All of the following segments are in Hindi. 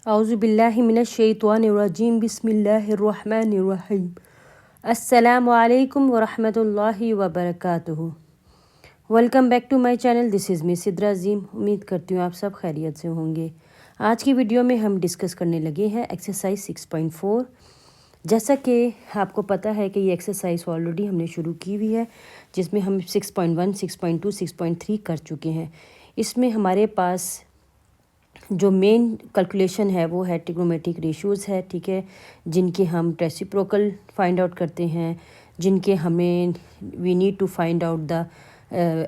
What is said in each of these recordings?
औज़ुबिल्लाहि मिनश्शैतानिर्रजीम बिस्मिल्लाहिर्रहमानिर्रहीम। अस्सलामु अलैकुम वरहमतुल्लाहि वबरकातुहू। Welcome back to my channel. This is me Sidra Azeem. उम्मीद करती हूँ आप सब खैरियत से होंगे। आज की वीडियो में हम डिस्कस करने लगे हैं एक्सरसाइज 6.4। जैसा कि आपको पता है कि ये एक्सरसाइज ऑलरेडी हमने शुरू की हुई है, जिसमें हम 6.1, 6.2, 6.3 कर चुके हैं। इसमें हमारे पास जो मेन कैलकुलेशन है वो है ट्रिग्नोमेट्रिक रेशियोज़ है, ठीक है, जिनके हम रेसिप्रोकल फाइंड आउट करते हैं, जिनके हमें we need to find out the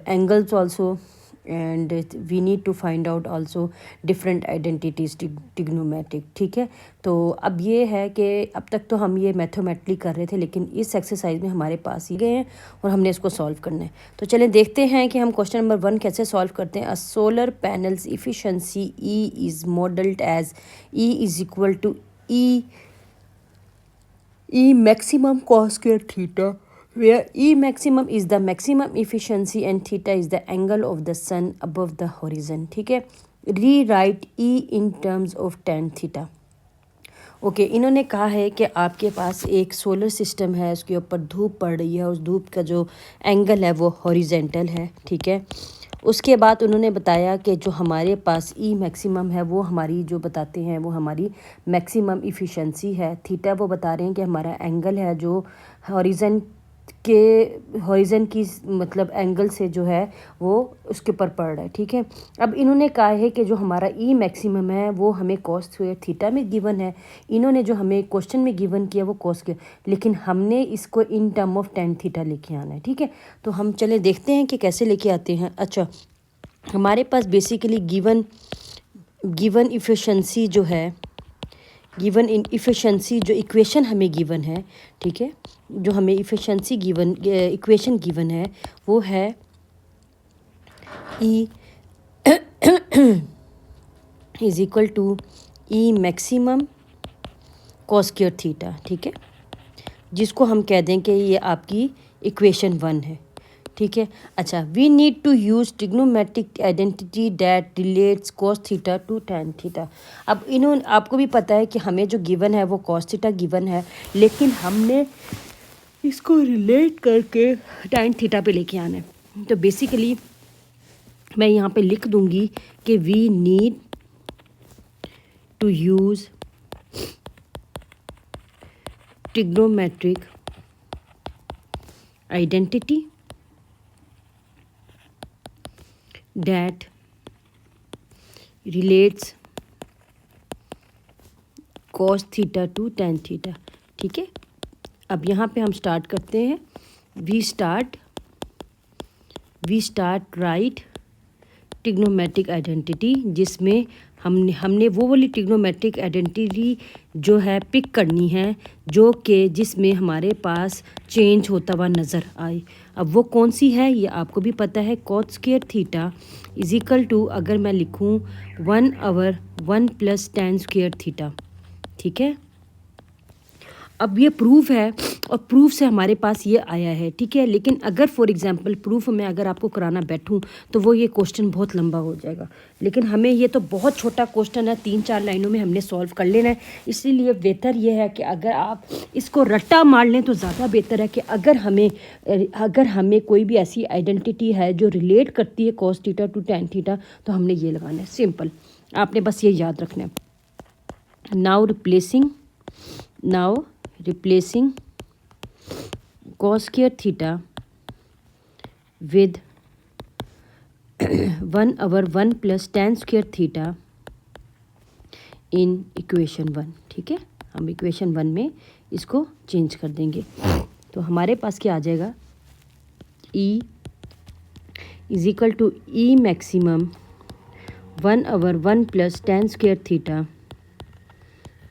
angles also, and we need to find out also different identities trigonometric, ठीक है। तो अब ये है कि अब तक तो हम ये मैथमेटिकली कर रहे थे, लेकिन इस एक्सरसाइज में हमारे पास ही गए हैं और हमने इसको सॉल्व करना है। तो चलें देखते हैं कि हम क्वेश्चन नंबर 1 कैसे सॉल्व करते हैं। A solar panels efficiency E is modelled as E is equal to E maximum cos square theta, where E maximum is the maximum efficiency and theta is the angle of the sun above the horizon, ठीक है। Rewrite E in terms of tan theta। Okay, इन्होंने कहा है कि आपके पास एक सोलर सिस्टम है, उसके ऊपर धूप पड़ रही है, उस धूप का जो एंगल है वो हॉरिजेंटल है, ठीक है। उसके बाद उन्होंने बताया कि जो हमारे पास ई मैक्सिमम है वो हमारी जो बताते हैं वो हमारी मैक्सिमम इफ़िशेंसी है। थीटा वो बता रहे हैं कि हमारा एंगल है जो हॉरिजन की मतलब एंगल से जो है वो उसके ऊपर पड़ रहा है, ठीक है। अब इन्होंने कहा है कि जो हमारा ई मैक्सिमम है वो हमें कॉस स्क्वायर थीटा में गिवन है। इन्होंने जो हमें क्वेश्चन में गिवन किया वो कॉस स्क्वायर, लेकिन हमने इसको इन टर्म ऑफ टेन थीटा लेके आना है, ठीक है। तो हम चले देखते हैं कि कैसे लेके आते हैं। अच्छा, हमारे पास बेसिकली गिवन इफ़िशेंसी जो है, गिवन इन इफ़िशेंसी जो इक्वेशन हमें गिवन है, ठीक है, जो हमें इफ़िशेंसी इक्वेशन गिवन है वो है E is equal to E maximum cos square theta, ठीक है, जिसको हम कह दें कि ये आपकी इक्वेशन 1 है, ठीक है। अच्छा, we need to use trigonometric identity that relates cos theta to tan theta. अब इन्होंने आपको भी पता है कि हमें जो गिवन है वो कॉस थीटा गिवन है, लेकिन हमने इसको रिलेट करके टैन थीटा पे लेके आना है। तो बेसिकली मैं यहाँ पे लिख दूँगी कि we need to use trigonometric identity that relates cos theta to tan theta, ठीक है। अब यहाँ पे हम स्टार्ट करते हैं। We start right trigonometric identity, जिसमें हमने वो वाली ट्रिग्नोमेट्रिक आइडेंटिटी जो है पिक करनी है जो कि जिसमें हमारे पास चेंज होता हुआ नज़र आए। अब वो कौन सी है ये आपको भी पता है। Cos square theta is equal to, अगर मैं लिखूं 1/1 + tan स्क्वायर थीटा, ठीक है। अब ये प्रूफ है और प्रूफ से हमारे पास ये आया है, ठीक है। लेकिन अगर फॉर एग्जांपल प्रूफ में अगर आपको कराना बैठूं तो वो ये क्वेश्चन बहुत लंबा हो जाएगा, लेकिन हमें ये तो बहुत छोटा क्वेश्चन है, 3-4 लाइनों में हमने सॉल्व कर लेना है। इसीलिए बेहतर ये है कि अगर आप इसको रट्टा मार लें तो ज़्यादा बेहतर है कि अगर हमें कोई भी ऐसी आइडेंटिटी है जो रिलेट करती है cos theta to tan theta, तो हमने ये लगाना है। सिंपल, आपने बस ये याद रखना है। Now replacing cos square theta with 1/1 + tan square theta in equation 1, ठीक है। हम इक्वेशन 1 में इसको चेंज कर देंगे तो हमारे पास क्या आ जाएगा, E is equal to E maximum 1/1 + tan square theta,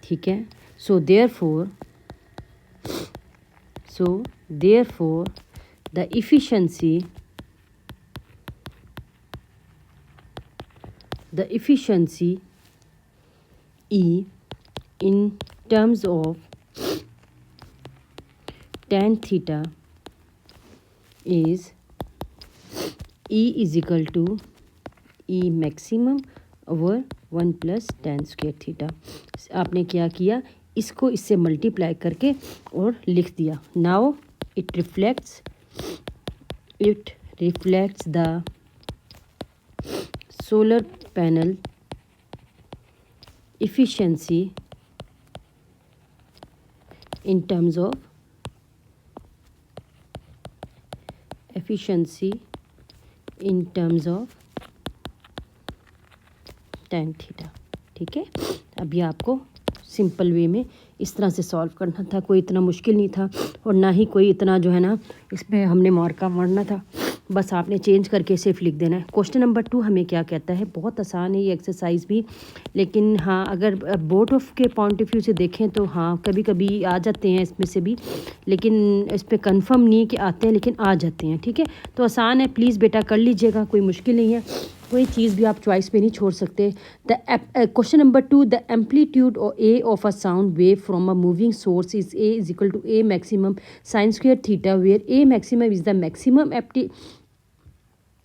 ठीक है। So therefore the efficiency E in terms of tan theta is E is equal to E maximum over 1 + tan square theta. आपने क्या किया, इसको इससे मल्टीप्लाई करके और लिख दिया। Now it reflects the solar panel efficiency in terms of tan theta. ठीक है, अब ये आपको सिंपल वे में इस तरह से सॉल्व करना था, कोई इतना मुश्किल नहीं था और ना ही कोई इतना जो है ना इसमें हमने मार्का मारना था, बस आपने चेंज करके सिर्फ लिख देना है। क्वेश्चन नंबर 2 हमें क्या कहता है, बहुत आसान है ये एक्सरसाइज भी, लेकिन हाँ अगर बोर्ड ऑफ के पॉइंट ऑफ व्यू से देखें तो हाँ कभी कभी आ जाते हैं इसमें से भी, लेकिन इस पर कन्फर्म नहीं है कि आते हैं, लेकिन आ जाते हैं। ठीक है, तो आसान है, प्लीज़ बेटा कर लीजिएगा, कोई मुश्किल नहीं है, कोई चीज़ भी आप चॉइस पे नहीं छोड़ सकते। Question number 2, the amplitude A of a sound wave from a moving source is A is equal to A maximum sine square theta, where A maximum is the maximum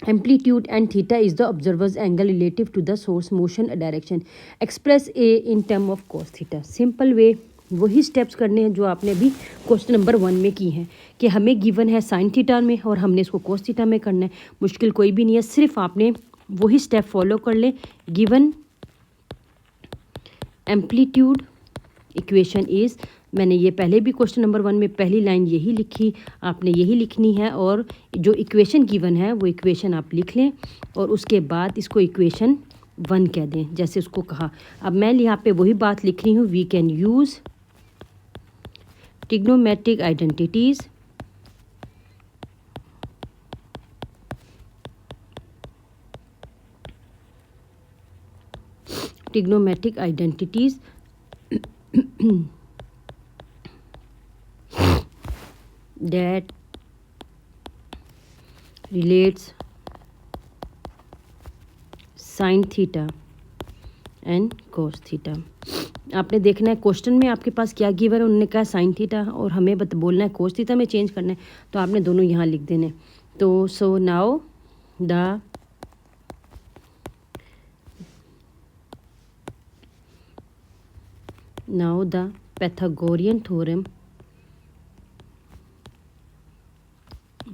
amplitude and theta is the observer's angle relative to the source motion direction. Express a in term of cos theta. Simple way, वही स्टेप्स करने हैं जो आपने अभी क्वेश्चन नंबर 1 में की हैं कि हमें गिवन है साइन थीटा में और हमने इसको कोस थीटा में करना है। मुश्किल कोई भी नहीं है, सिर्फ आपने वही स्टेप फॉलो कर लें। गिवन एम्पलीट्यूड इक्वेशन इज़, मैंने ये पहले भी क्वेश्चन नंबर 1 में पहली लाइन यही लिखी, आपने यही लिखनी है, और जो इक्वेशन गिवन है वो इक्वेशन आप लिख लें और उसके बाद इसको इक्वेशन 1 कह दें जैसे उसको कहा। अब मैं यहाँ पे वही बात लिख रही हूँ, we can use trigonometric identities that relates sin theta and cos theta. आपने देखना है क्वेश्चन में आपके पास क्या गिवन है, उन्होंने कहा sin थीटा और हमें बोलना है cos थीटा में चेंज करना है, तो आपने दोनों यहाँ लिख देने। तो so now the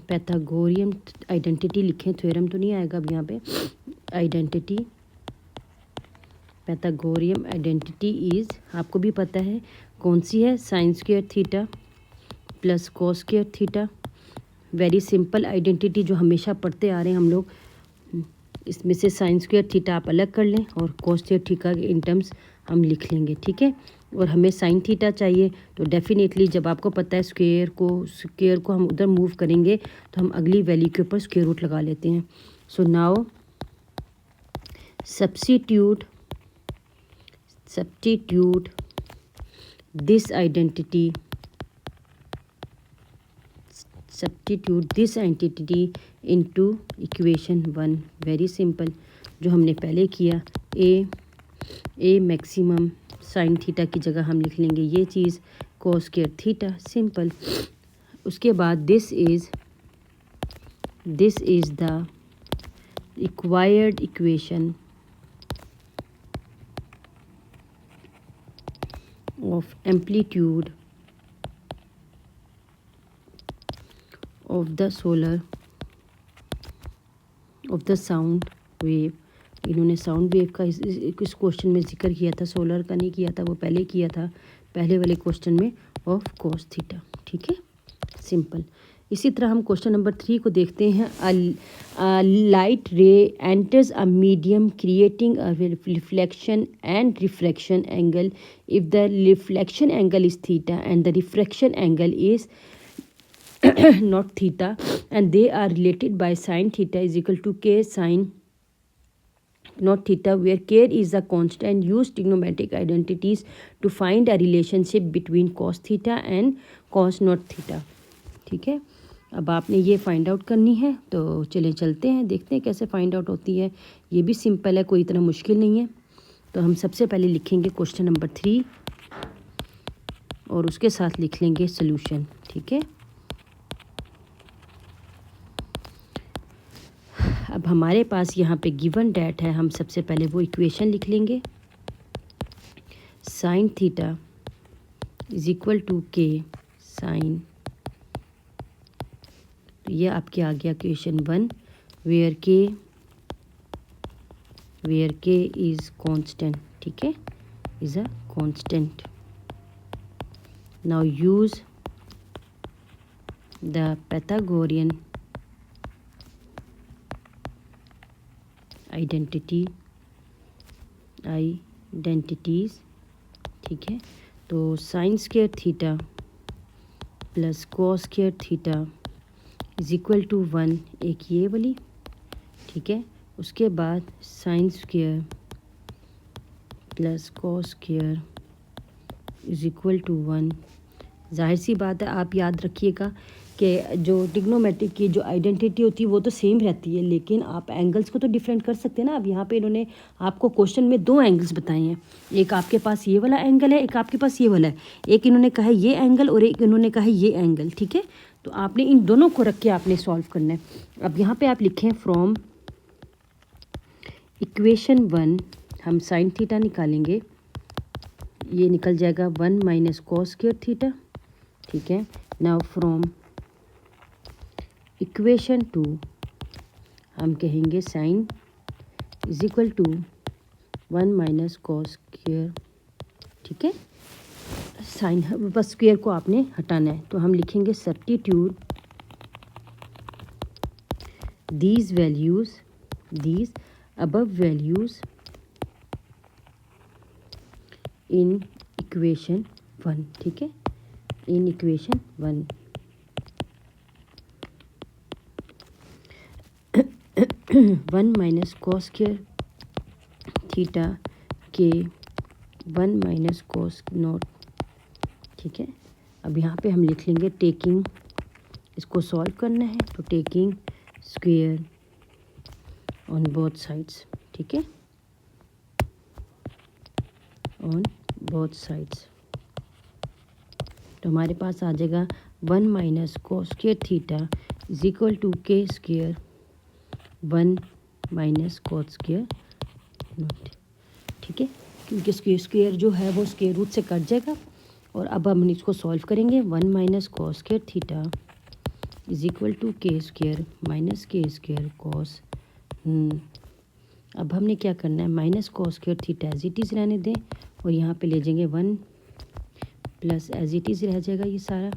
Pythagorean identity लिखें, थ्योरम तो नहीं आएगा अब यहाँ पे, आइडेंटिटी पैथागोरियन आइडेंटिटी इज़, आपको भी पता है कौन सी है, sign square theta plus cos square theta. Very simple identity जो हमेशा पढ़ते आ रहे हैं हम लोग। इसमें से साइन स्क्वायर थीटा आप अलग कर लें और कॉस स्क्वायर थीटा के इन टर्म्स हम लिख लेंगे। ठीक है, और हमें साइन थीटा चाहिए, तो डेफिनेटली जब आपको पता है स्क्वायर को हम उधर मूव करेंगे तो हम अगली वैल्यू के ऊपर स्क्वायर रूट लगा लेते हैं। So now substitute this identity into equation 1। Very simple, जो हमने पहले किया, ए मैक्सिमम साइन थीटा की जगह हम लिख लेंगे ये चीज़ कॉस स्क्वायर थीटा, सिंपल। उसके बाद this is the required equation of amplitude of the sound wave. इन्होंने साउंड वेव का इस क्वेश्चन में जिक्र किया था, सोलर का नहीं किया था, वो पहले किया था पहले वाले क्वेश्चन में, ऑफ कॉस थीटा। ठीक है, सिंपल। इसी तरह हम क्वेश्चन नंबर 3 को देखते हैं। लाइट रे enters a medium creating a reflection and refraction angle if the reflection angle is theta and the refraction angle is not theta and they are related by sin theta is equal to k sin not theta, where k is a constant. Use trigonometric identities to find a relationship between cos theta and cos not theta। ठीक है, अब आपने ये फाइंड आउट करनी है, तो चले चलते हैं, देखते हैं कैसे फाइंड आउट होती है। ये भी सिंपल है, कोई इतना मुश्किल नहीं है। तो हम सबसे पहले लिखेंगे क्वेश्चन नंबर 3 और उसके साथ लिख लेंगे सोल्यूशन। ठीक है, अब हमारे पास यहाँ पे गिवन डैट है, हम सबसे पहले वो इक्वेशन लिख लेंगे। Sine theta is equal to K sine, तो ये आपके आ गया equation 1, where K is constant, ठीक है, is a constant. Now use the Pythagorean identities, ठीक है। तो sine square theta plus cos square theta is equal to 1, एक ये वाली, ठीक है। उसके बाद sine square plus cos square is equal to 1। जाहिर सी बात है, आप याद रखिएगा कि जो ट्रिग्नोमेट्रिक की जो आइडेंटिटी होती है वो तो सेम रहती है, लेकिन आप एंगल्स को तो डिफरेंट कर सकते हैं ना। अब यहाँ पे इन्होंने आपको क्वेश्चन में 2 एंगल्स बताए हैं, एक आपके पास ये वाला एंगल है, एक आपके पास ये वाला है। एक इन्होंने कहा है ये एंगल और एक इन्होंने कहा है ये एंगल, ठीक है। तो आपने इन दोनों को रख के आपने सॉल्व करना है। अब यहाँ पे आप लिखें फ्रॉम इक्वेशन 1 हम साइन थीटा निकालेंगे, ये निकल जाएगा 1 माइनस कॉस स्क्वायर थीटा, ठीक है। नाउ फ्रॉम इक्वेशन 2 हम कहेंगे sine is equal to 1 minus cos square, ठीक है। साइन बस स्क्वायर को आपने हटाना है, तो हम लिखेंगे substitute these above values in equation 1, ठीक है, in equation 1। 1 minus cos square theta के 1 माइनस कॉस नॉट, ठीक है। अब यहाँ पे हम लिख लेंगे टेकिंग, इसको सॉल्व करना है तो taking square on both sides, ठीक है, ऑन बोथ साइड्स। तो हमारे पास आ जाएगा 1 minus cos square theta is equal to K square 1 minus cos square naught, ठीक है, क्योंकि स्क्वायर जो है वो स्क्वायर रूट से कट जाएगा। और अब हम इसको सॉल्व करेंगे। 1 minus cos square theta is equal to K square minus K square cos. अब हमने क्या करना है, minus cos square theta as it is रहने दें और यहाँ पे ले जाएंगे 1 प्लस एज इट इज़ रह जाएगा ये सारा।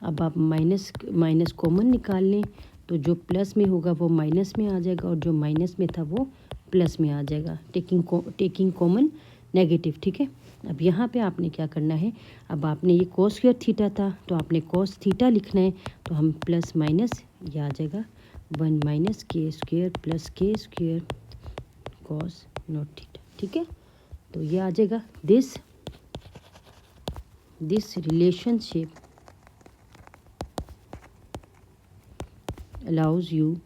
अब आप माइनस कॉमन निकाल लें तो जो प्लस में होगा वो माइनस में आ जाएगा और जो माइनस में था वो प्लस में आ जाएगा, टेकिंग कॉमन नेगेटिव, ठीक है। अब यहाँ पे आपने क्या करना है, अब आपने ये कॉस स्क्वायर थीटा था तो आपने कॉस थीटा लिखना है, तो हम प्लस माइनस ये आ जाएगा 1 माइनस के स्क्वायर प्लस के स्क्वायर कॉस नॉट थीटा, ठीक है। तो ये आ जाएगा this relationship allows you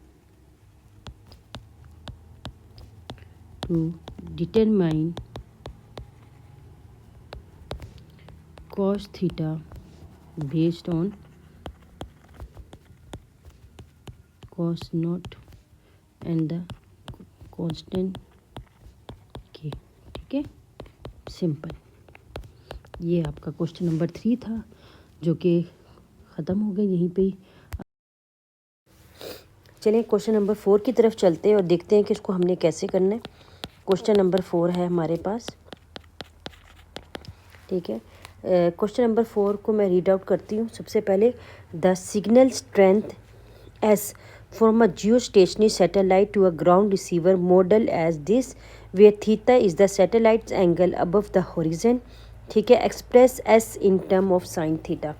to determine cos theta based on cos naught and the constant k, ठीक है, सिंपल। ये आपका क्वेश्चन नंबर 3 था जो कि ख़त्म हो गया यहीं पे ही। चलिए क्वेश्चन नंबर 4 की तरफ चलते हैं और देखते हैं कि इसको हमने कैसे करना है। क्वेश्चन नंबर 4 है हमारे पास, ठीक है। क्वेश्चन नंबर 4 को मैं रीड आउट करती हूँ। सबसे पहले, the signal strength S from a geostationary satellite to a ground receiver model as this where theta is the satellite's angle above the horizon, ठीक है, express S in term of sine theta.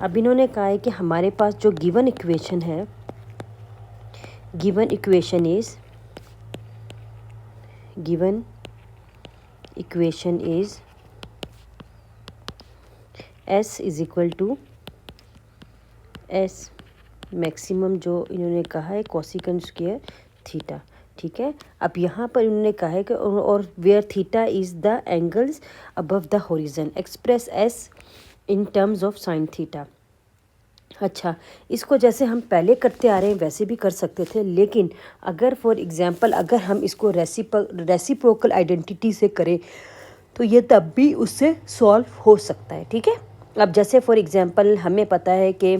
अब इन्होंने कहा है कि हमारे पास जो गिवन इक्वेशन है, given equation is s is equal to s maximum जो इन्होंने कहा है कोसिकेंट स्क्वायर थीटा, ठीक है। अब यहाँ पर इन्होंने कहा है कि और where theta is the angles above the horizon express S in terms of sine theta. अच्छा, इसको जैसे हम पहले करते आ रहे हैं वैसे भी कर सकते थे, लेकिन अगर फॉर एग्जांपल अगर हम इसको रेसिप्रोकल आइडेंटिटी से करें तो ये तब भी उससे सॉल्व हो सकता है। ठीक है, अब जैसे फॉर एग्जांपल हमें पता है कि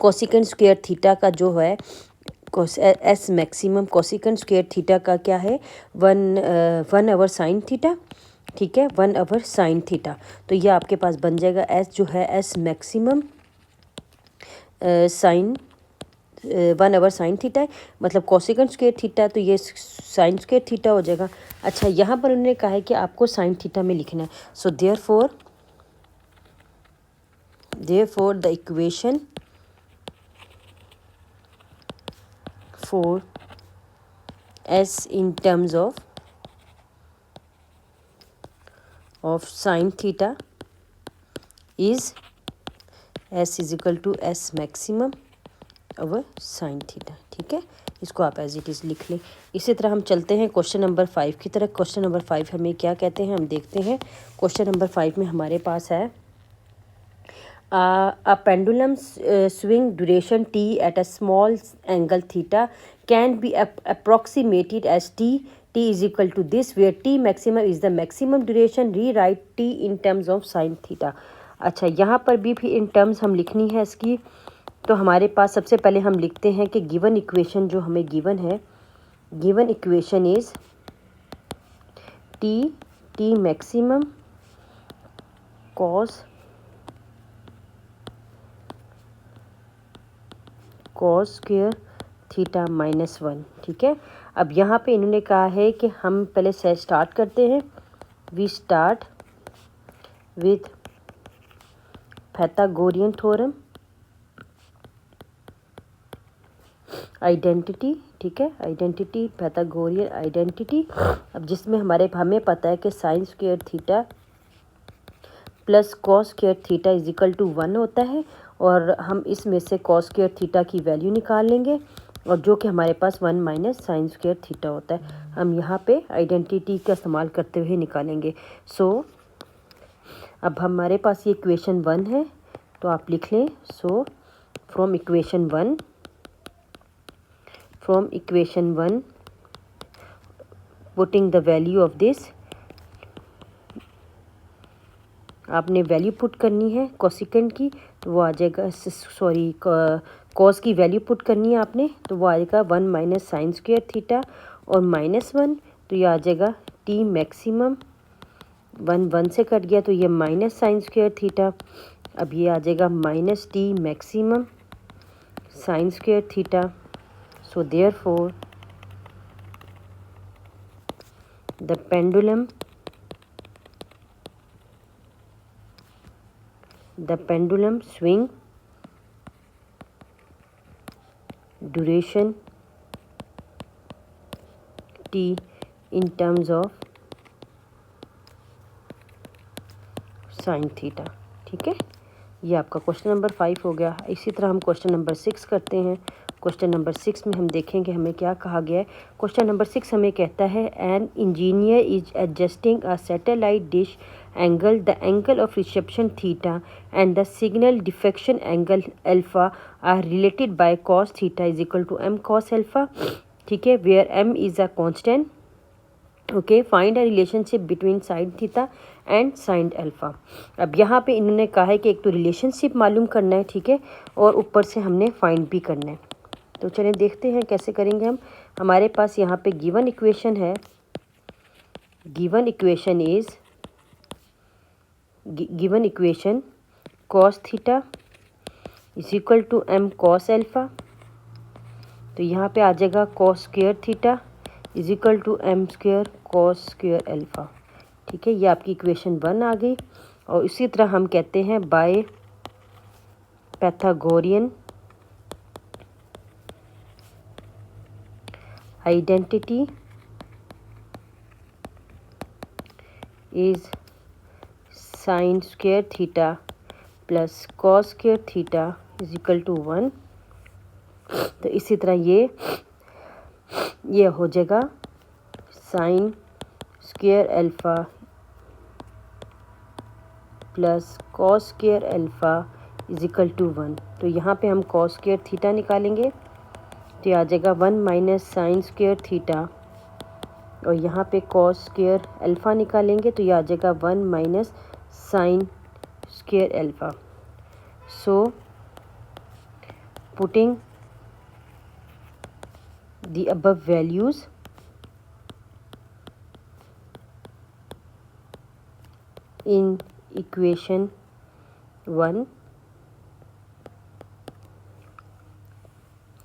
कोसिकेंट स्क्वायर थीटा का जो है S maximum cosecant square theta का क्या है 1/, साइन थीटा। ठीक है, 1/, साइन थीटा। तो ये आपके पास बन जाएगा एस जो है S maximum sine 1/, sine theta है, मतलब कोसिकेंट स्क्वायर थीटा, तो ये साइन स्क्वायर थीटा हो जाएगा। अच्छा, यहाँ पर उन्होंने कहा है कि आपको साइन थीटा में लिखना है। So therefore the equation for S in terms of sine theta is S is equal to S maximum over sine theta. ठीक है, इसको आप एज इट इज़ लिख लें। इसी तरह हम चलते हैं क्वेश्चन नंबर 5 की तरफ। क्वेश्चन नंबर 5 हमें क्या कहते हैं, हम देखते हैं। क्वेश्चन नंबर 5 में हमारे पास है a pendulum swing duration t at a small angle theta can be approximated as t is equal to this, where t maximum is the maximum duration. Rewrite t in terms of sin theta. अच्छा, यहाँ पर भी इन टर्म्स हम लिखनी है इसकी। तो हमारे पास सबसे पहले हम लिखते हैं कि गिवन इक्वेशन जो हमें गिवन है, given equation is T maximum cos square theta -1। ठीक है, अब यहाँ पे इन्होंने कहा है कि हम पहले से स्टार्ट करते हैं। We start with Pythagorean theorem identity. ठीक है, आइडेंटिटी पाइथागोरियन आइडेंटिटी। अब जिसमें हमें पता है कि sine square theta plus cos square theta is equal to 1 होता है, और हम इसमें से कॉस स्क्वायर थीटा की वैल्यू निकाल लेंगे, और जो कि हमारे पास 1 माइनस साइन स्क्वायर थीटा होता है, हम यहाँ पे आइडेंटिटी का इस्तेमाल करते हुए निकालेंगे। सो अब हमारे पास ये इक्वेशन 1 है, तो आप लिख लें। सो from equation 1 putting the value of this, आपने वैल्यू पुट करनी है कोसिकेंट की, तो वो आ जाएगा, सॉरी कॉस की वैल्यू पुट करनी है आपने, तो वो आ जाएगा 1 माइनस साइन स्क्वायर थीटा और -1, तो ये आ जाएगा टी मैक्सिमम। 1 से कट गया तो ये माइनस साइन स्क्वायर थीटा, अब ये आ जाएगा minus T maximum sine square theta. So therefore the pendulum swing duration t in terms of sin theta। ठीक है, ये आपका क्वेश्चन नंबर 5 हो गया। इसी तरह हम क्वेश्चन नंबर 6 करते हैं। क्वेश्चन नंबर 6 में हम देखेंगे हमें क्या कहा गया है। क्वेश्चन नंबर 6 हमें कहता है an engineer is adjusting a satellite dish angle, the angle of reception theta and the signal deflection angle alpha are related by cos theta is equal to M cos alpha. ठीक है, where M is a constant. Okay, find a relationship between sine theta and sine alpha. अब यहाँ पे इन्होंने कहा है कि एक तो रिलेशनशिप मालूम करना है, ठीक है, और ऊपर से हमने फाइंड भी करना है। तो चलिए देखते हैं कैसे करेंगे हम। हमारे पास यहाँ पे गिवन इक्वेशन है, given equation cos theta is equal to M cos alpha. तो यहाँ पे आ जाएगा cos square theta is equal to M square cos square alpha. ठीक है, ये आपकी इक्वेशन 1 आ गई। और इसी तरह हम कहते हैं by Pythagorean identity is sine square theta plus cos square theta is equal to 1। तो इसी तरह ये हो जाएगा sine square alpha plus cos square alpha is equal to 1। तो यहाँ पे हम कॉस स्क्वायर थीटा निकालेंगे तो ये आ जाएगा 1 माइनस साइन स्क्वायर थीटा, और यहाँ पे कॉस स्क्वायर अल्फ़ा निकालेंगे तो ये आ जाएगा 1 minus sine square alpha. So putting the above values in equation 1,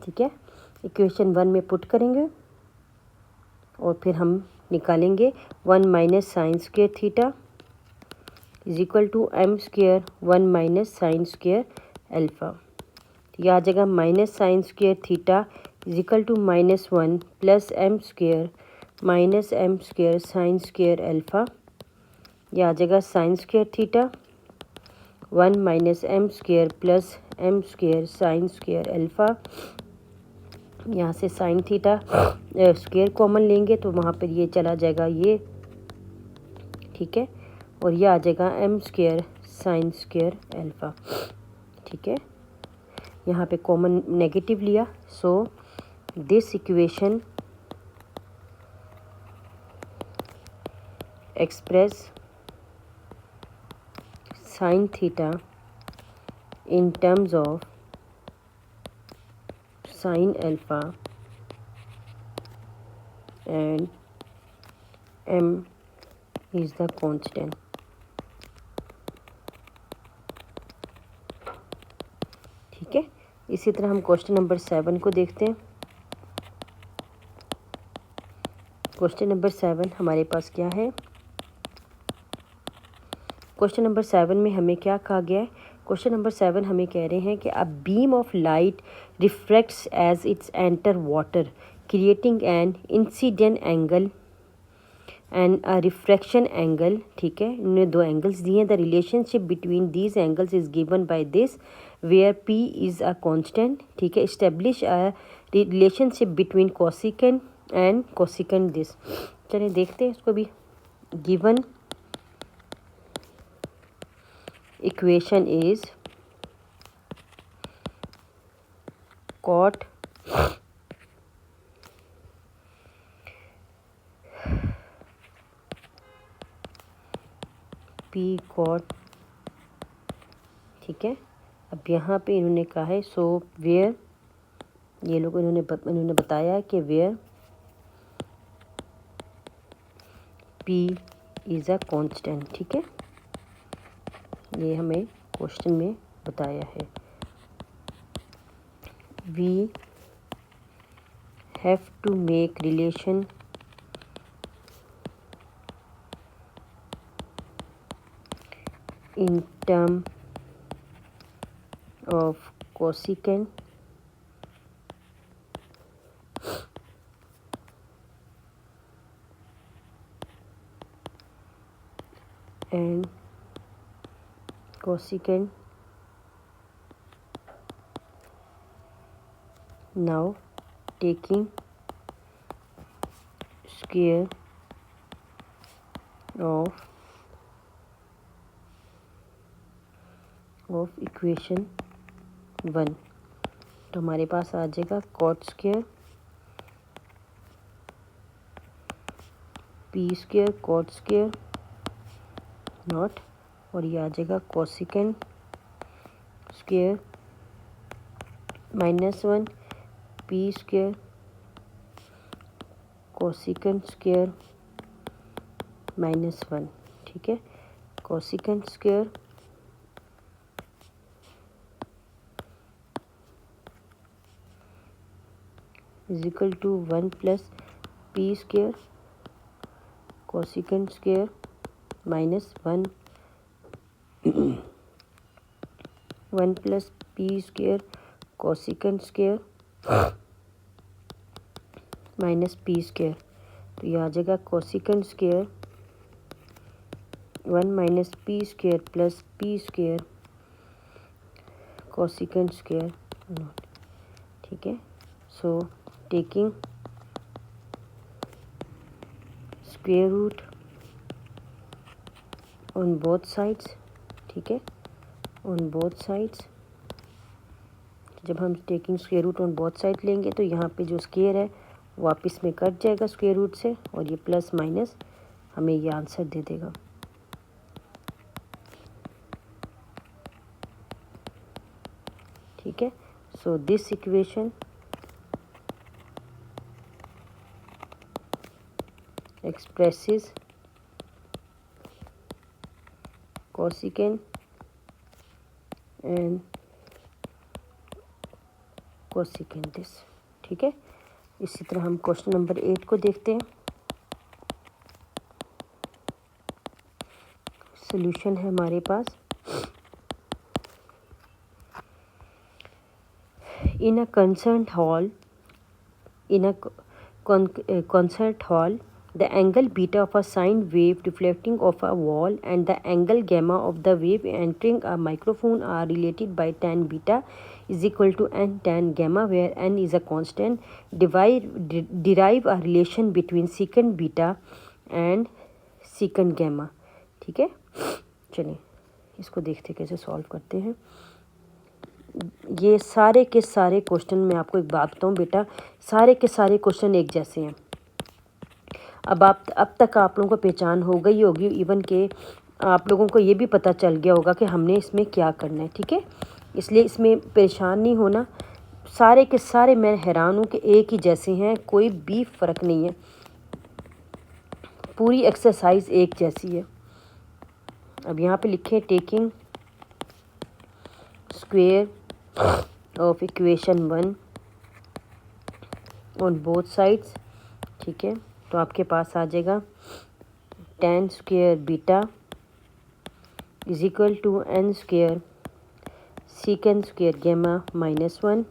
ठीक है, इक्वेशन 1 में पुट करेंगे और फिर हम निकालेंगे 1 minus sine square theta is equal to M square 1 minus sine square alpha. यह आ जाएगा minus sine square theta is equal to -1 plus M square minus M square sine square alpha. यह आ जाएगा sine square theta 1 minus M square plus M square sine square alpha. यहाँ से साइन थीटा स्क्वायर कॉमन लेंगे तो वहाँ पर ये चला जाएगा ये, ठीक है, और ये आ जाएगा M square sine square alpha, ठीक है। यहाँ पे कॉमन नेगेटिव लिया, so this equation express sine theta in terms of sine alpha and M is the constant. ठीक है, इसी तरह हम क्वेश्चन नंबर 7 को देखते हैं। क्वेश्चन नंबर 7 हमारे पास क्या है? क्वेश्चन नंबर 7 में हमें क्या कहा गया है? क्वेश्चन नंबर 7 हमें कह रहे हैं कि a beam of light refracts as it's enter water creating an incident angle and a refraction angle. ठीक है, इन्होंने दो एंगल्स दिए हैं। The relationship between these angles is given by this where P is a constant. ठीक है, establish a relationship between cosecant and cosecant this. चलिए देखते हैं इसको भी। Given equation is cot p cot। ठीक है, अब यहाँ पे इन्होंने कहा है सो वेयर, ये लोग इन्होंने बताया कि where p is a constant. ठीक है, ये हमें क्वेश्चन में बताया है। We have to make relation in term of cosecant and cosecant. Now taking square of equation 1, तो हमारे पास आ जाएगा cot square P square cot square naught, और ये आ जाएगा cosecant square -1 P square cosecant square -1। ठीक है, cosecant square is equal to 1 plus P square cosecant square -1 1 plus P square cosecant square minus P square, तो ये आ जाएगा cosecant square 1 minus P square plus P square cosecant square naught. ठीक है, so taking square root on both sides. ठीक है, ऑन बोथ साइड्स जब हम taking square root on both side लेंगे तो यहाँ पे जो स्क्वायर है वापस में कट जाएगा स्क्वायर रूट से, और ये प्लस माइनस हमें ये आंसर दे देगा। ठीक है, सो this equation expresses cosecant and cosecant this। ठीक है, इसी तरह हम क्वेश्चन नंबर 8 को देखते हैं। सॉल्यूशन है हमारे पास। In a concert hall concert hall, the angle beta of a sine wave reflecting off a wall and the angle gamma of the wave entering a microphone are related by tan beta is equal to n tan gamma, where n is a constant. Derive a relation between secant beta and secant gamma। ठीक है, चलिए इसको देखते कैसे सॉल्व करते हैं। ये सारे के सारे क्वेश्चन, मैं आपको एक बात बताऊं बेटा, सारे के सारे क्वेश्चन एक जैसे हैं। अब तक आप लोगों को पहचान हो गई होगी, इवन के आप लोगों को ये भी पता चल गया होगा कि हमने इसमें क्या करना है। ठीक है, इसलिए इसमें परेशान नहीं होना। सारे के सारे मैं हैरान हूँ कि एक ही जैसे हैं, कोई भी फ़र्क नहीं है, पूरी एक्सरसाइज एक जैसी है। अब यहाँ पे लिखें taking square of equation 1 on both sides. ठीक है, तो आपके पास आ जाएगा tan square beta is equal to n square secant square gamma -1।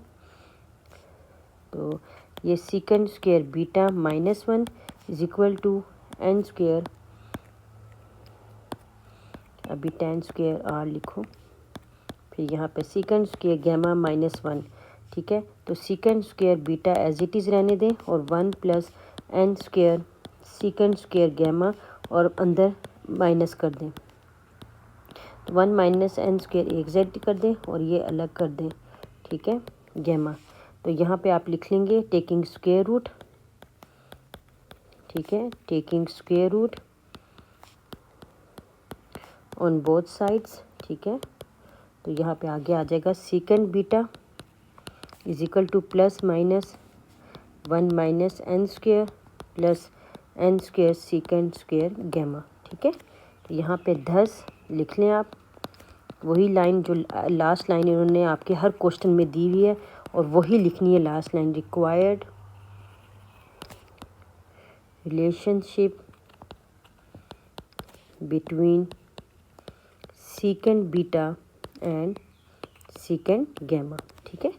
तो ये secant square beta -1 is equal to n square, अभी tan स्क्वेयर r लिखो, फिर यहाँ पे सीकेंड स्क्वेयर गैमा -1। ठीक है, तो secant square beta as it is रहने दें और 1 plus n square secant square gamma और अंदर माइनस कर दें, तो 1 माइनस n स्क्वेयर एक साइड कर दें और ये अलग कर दें। ठीक है, गैमा, तो यहाँ पे आप लिख लेंगे टेकिंग स्क्वेयर रूट। ठीक है, taking square root on both sides. ठीक है, तो यहाँ पे आगे आ जाएगा secant beta is equal to plus minus 1 minus n square plus n square secant square gamma. ठीक है, तो यहाँ पे 10 लिख लें आप, वही लाइन जो लास्ट लाइन इन्होंने आपके हर क्वेश्चन में दी हुई है, और वही लिखनी है last line. Required relationship between secant beta and secant gamma. ठीक है,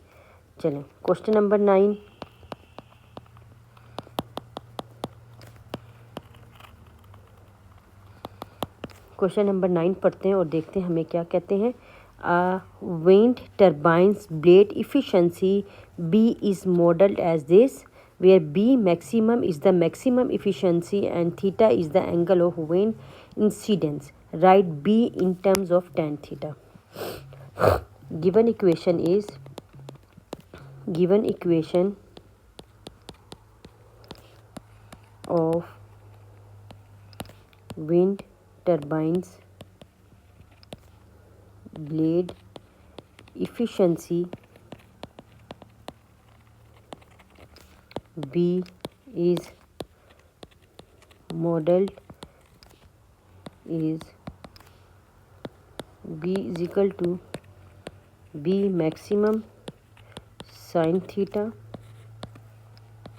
चलें क्वेश्चन नंबर 9। क्वेश्चन नंबर 9 पढ़ते हैं और देखते हैं हमें क्या कहते हैं। Wind turbines blade efficiency B is modeled as this, where B maximum is the maximum efficiency and theta is the angle of wind incidence. Write B in terms of tan theta. Given equation of wind turbines blade efficiency B is modeled is B is equal to B maximum sin theta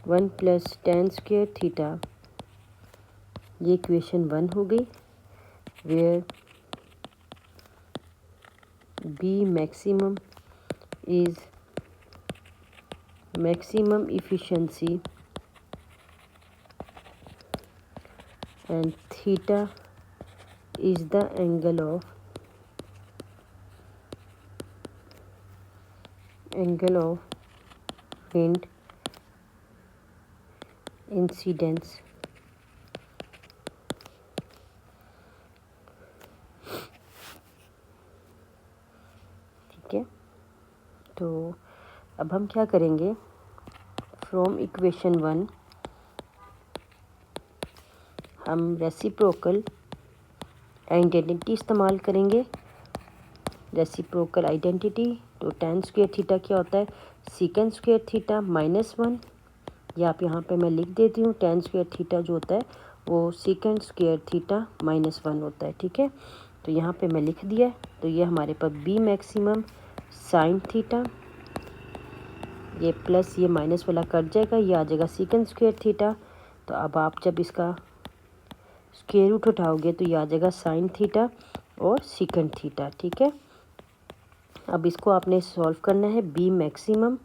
1 plus tan square theta। ये इक्वेशन 1 हो गई, where B maximum is maximum efficiency and theta is the angle of wind incidence। ठीक है, तो अब हम क्या करेंगे, फ्रॉम इक्वेशन 1 हम रेसिप्रोकल आइडेंटिटी इस्तेमाल करेंगे। रेसिप्रोकल आइडेंटिटी, तो tan स्क्वायर थीटा क्या होता है, सीकेंड स्क्वायर थीटा -1, या आप यहाँ पे मैं लिख देती हूँ, tan स्क्वायर थीटा जो होता है वो सीकेंड स्क्वायर थीटा -1 होता है। ठीक है, तो यहाँ पे मैं लिख दिया। तो ये हमारे पास बी मैक्सिमम साइन थीटा, ये प्लस ये माइनस वाला कट जाएगा, ये आ जाएगा सीकेंड स्क्वायर थीटा। तो अब आप जब इसका स्क्वायर रूट उठाओगे तो ये आ जाएगा साइन थीटा और सीकेंड थीटा। ठीक है, अब इसको आपने सॉल्व करना है, B maximum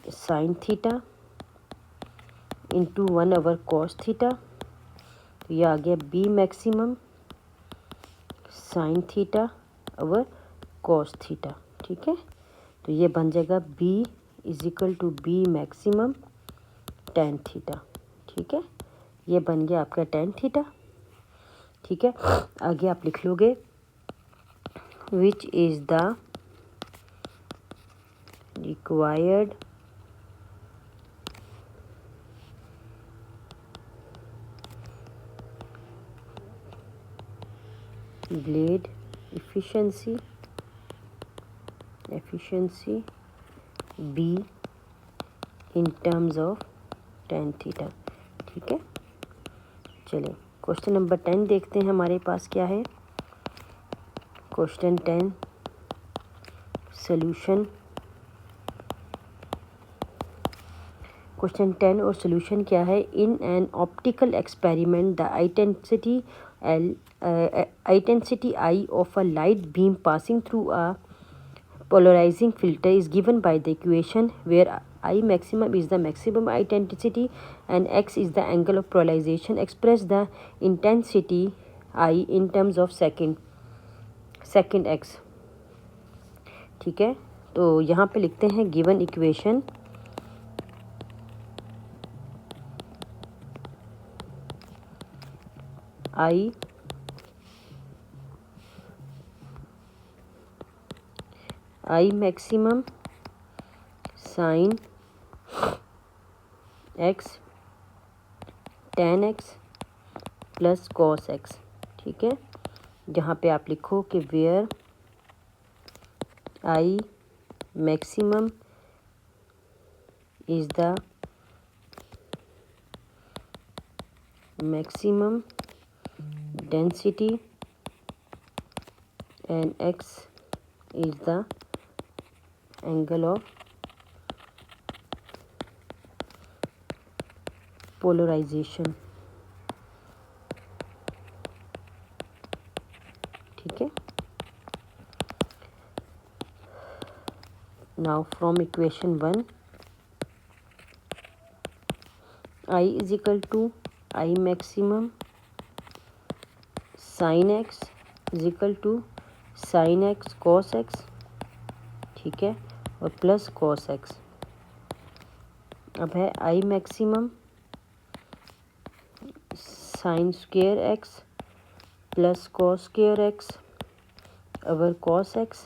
sine theta into 1 cos theta, तो ये आ गया B maximum sine theta over cos theta. ठीक है, तो ये बन जाएगा B is equal to B maximum tan theta. ठीक है, ये बन गया आपका टेन थीटा। ठीक है, आगे आप लिख लोगे which is the required blade efficiency B in terms of tan theta. ठीक है, चलिए क्वेश्चन नंबर 10 देखते हैं हमारे पास क्या है। Question 10 solution. क्वेश्चन 10 और सोल्यूशन क्या है, in an optical experiment the intensity I of a light beam passing through a polarizing filter is given by the equation where I maximum is the maximum intensity and x is the angle of polarization. Express the intensity I in terms of second x। ठीक है, तो यहाँ पे लिखते हैं given equation I maximum sine x tan x plus cos x। ठीक है, जहाँ पे आप लिखो कि where I maximum is the maximum density and x is the angle of polarization। ठीक है, now from equation 1 I is equal to I maximum sin x is equal to sin x cos x। ठीक है, और प्लस cos x। अब है I maximum sine square x plus cos square x over cos x।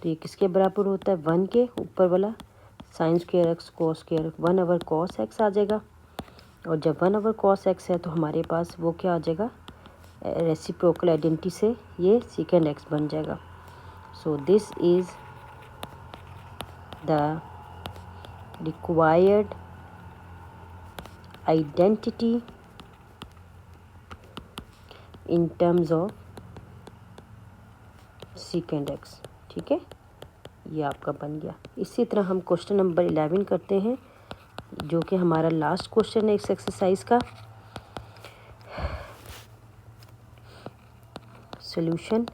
तो ये किसके बराबर होता है, 1 के, ऊपर वाला sine square x cos square 1 over cos x आ जाएगा। और जब 1 ओवर cos x है तो हमारे पास वो क्या आ जाएगा, रेसिप्रोकल आइडेंटिटी से ये सेकेंड x बन जाएगा। So this is the required identity in terms of second x। ठीक है, ये आपका बन गया। इसी तरह हम क्वेश्चन नंबर 11 करते हैं, जो कि हमारा लास्ट क्वेश्चन है इस एक्सरसाइज का। सॉल्यूशन।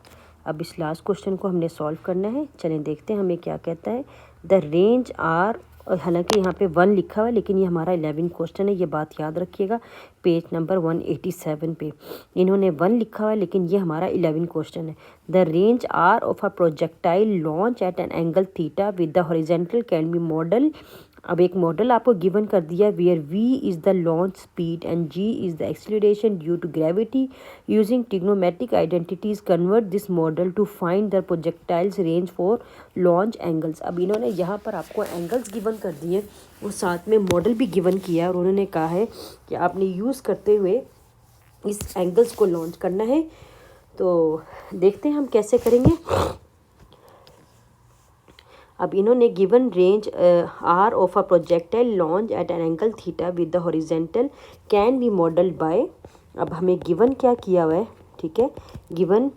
अब इस लास्ट क्वेश्चन को हमने सॉल्व करना है। चलें देखते हैं हमें क्या कहता है। द रेंज आर, और हालांकि यहाँ पे 1 लिखा हुआ है लेकिन ये हमारा 11 क्वेश्चन है, ये बात याद रखिएगा। पेज नंबर 187 पे इन्होंने 1 लिखा हुआ है लेकिन ये हमारा 11 क्वेश्चन है। The range R of a projectile launch at an angle theta with the horizontal can be model अब एक मॉडल आपको गिवन कर दिया where v is the launch speed and g is the acceleration due to gravity using trigonometric identities convert this model to find the projectile's range for launch angles. अब इन्होंने यहाँ पर आपको एंगल्स गिवन कर दिए और साथ में मॉडल भी गिवन किया और उन्होंने कहा है कि आपने यूज़ करते हुए इस एंगल्स को लॉन्च करना है। तो देखते हैं हम कैसे करेंगे। अब इन्होंने given range R of a projectile launch at an angle theta with the horizontal can be modelled by. अब हमें गिवन क्या किया हुआ है, ठीक है, given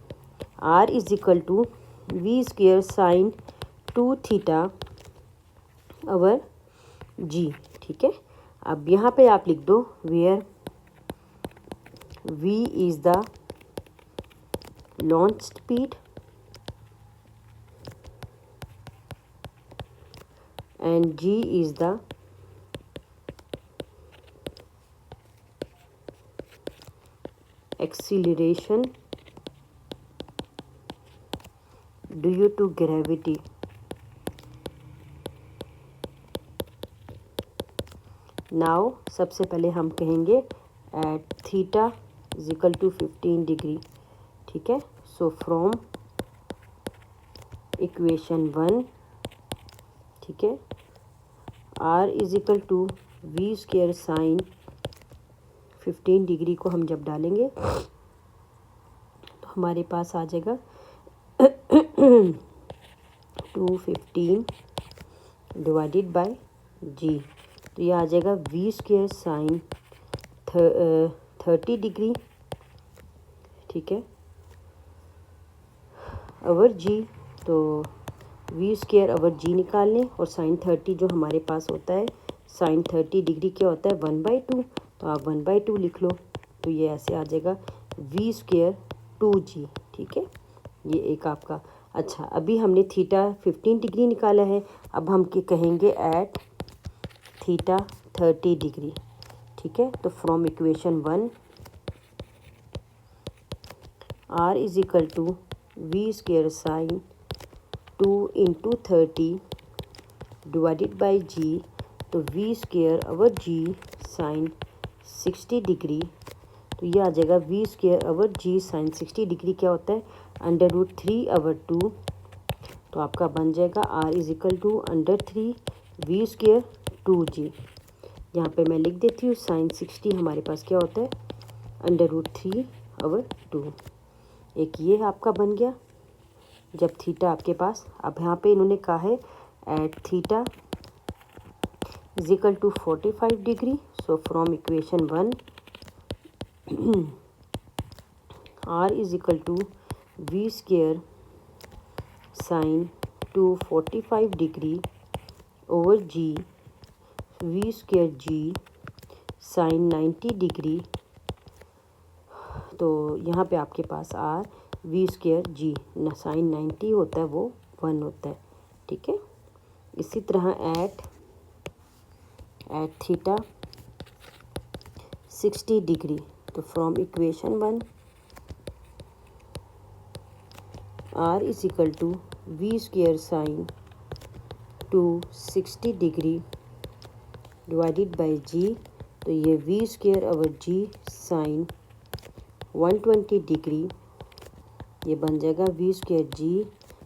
R is equal to we square sine 2 theta over G, ठीक है। अब यहाँ पे आप लिख दो where V is the launch speed and g is the acceleration due to gravity। Now सबसे पहले हम कहेंगे eight theta is equal to 15 degree, ठीक है। सो फ्रॉम इक्वेशन 1, ठीक है, R is equal to we square sine 15 degree को हम जब डालेंगे तो हमारे पास आ जाएगा 215 डिवाइडेड बाय जी, तो ये आ जाएगा वी स्क्वेयर साइन 30 डिग्री, ठीक है, अवर जी। तो वी स्क्वेयर अवर जी निकाल लें और साइन 30 जो हमारे पास होता है, साइन 30 डिग्री क्या होता है 1/2, तो आप 1/2 लिख लो। तो ये ऐसे आ जाएगा वी स्क्वेयर 2g, ठीक है, ये एक आपका। अच्छा, अभी हमने थीटा 15 डिग्री निकाला है, अब हम क्या कहेंगे एट थीटा 30 डिग्री, ठीक है। तो from equation 1 R is equal to we square sine 2 into 30 divided by जी, तो वी स्क्वेयर अवर जी साइन 60 डिग्री, तो ये आ जाएगा वी स्क्वेयर अवर जी साइन 60 डिग्री क्या होता है √3/2, तो आपका बन जाएगा R is equal to √3 V square 2g। यहाँ पे मैं लिख देती हूँ साइन 60 हमारे पास क्या होता है √3/2। एक ये आपका बन गया जब थीटा आपके पास। अब यहाँ पे इन्होंने कहा है at theta is equal to 45 degree, so from equation 1 R is equal to we square sine 245 degree over G V square G sine 90 degree, तो यहाँ पे आपके पास आर वी स्क्वेयर जी न साइन 90 होता है वो 1 होता है, ठीक है। इसी तरह एट थीटा 60 डिग्री, तो from equation 1 R is equal to we square sine 260 degree divided by जी, तो ये वी स्क्वेयर अवर जी साइन 120 डिग्री, ये बन जाएगा वी स्क्वेयर जी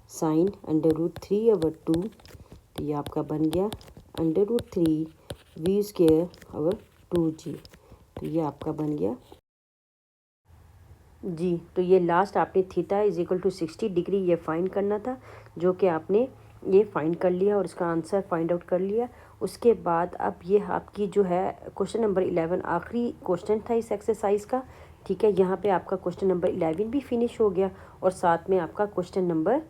साइन √3/2, तो ये आपका बन गया √3 वी स्क्वेयर अवर 2g, तो ये आपका बन गया जी। तो ये लास्ट आपने theta is equal to 60 degree ये फाइंड करना था, जो कि आपने ये फाइंड कर लिया और इसका आंसर फाइंड आउट कर लिया। उसके बाद अब ये आपकी जो है क्वेश्चन नंबर 11 आखिरी क्वेश्चन था इस एक्सरसाइज का, ठीक है। यहाँ पे आपका क्वेश्चन नंबर 11 भी फिनिश हो गया और साथ में आपका क्वेश्चन नंबर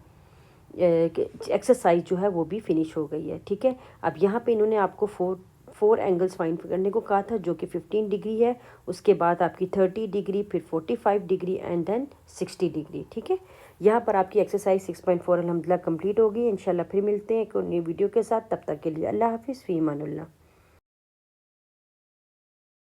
एक्सरसाइज जो है वो भी फिनिश हो गई है, ठीक है। अब यहाँ पे इन्होंने आपको फोर एंगल्स फाइंड करने को कहा था, जो कि 15 डिग्री है, उसके बाद आपकी 30 डिग्री, फिर 45 डिग्री एंड देन 60 डिग्री, ठीक है। यहाँ पर आपकी एक्सरसाइज 6.4 अल्हम्दुलिल्लाह कंप्लीट होगी। इंशाल्लाह फिर मिलते हैं एक नई वीडियो के साथ, तब तक के लिए अल्लाह हाफिज़, फ़ी अमानिल्लाह।